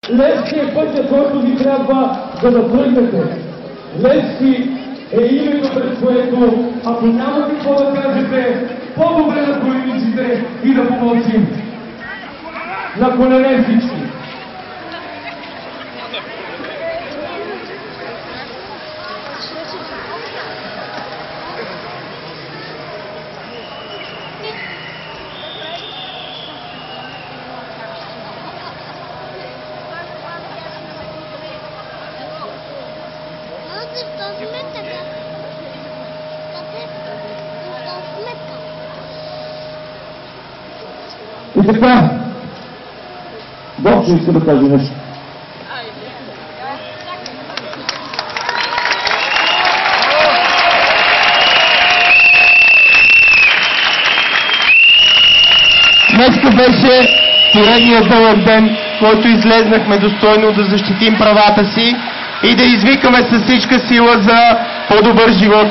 Левски е пътя, който ви трябва да натръгнете. Левски е името, пред което, ако няма какво да кажете, по-добре да проявите и да помълчим. На колене всички. И така, Бог ще иска да каже нещо. Днеска беше поредният дълъг ден, който излезнахме достойно да защитим правата си и да извикаме със всичка сила за по-добър живот.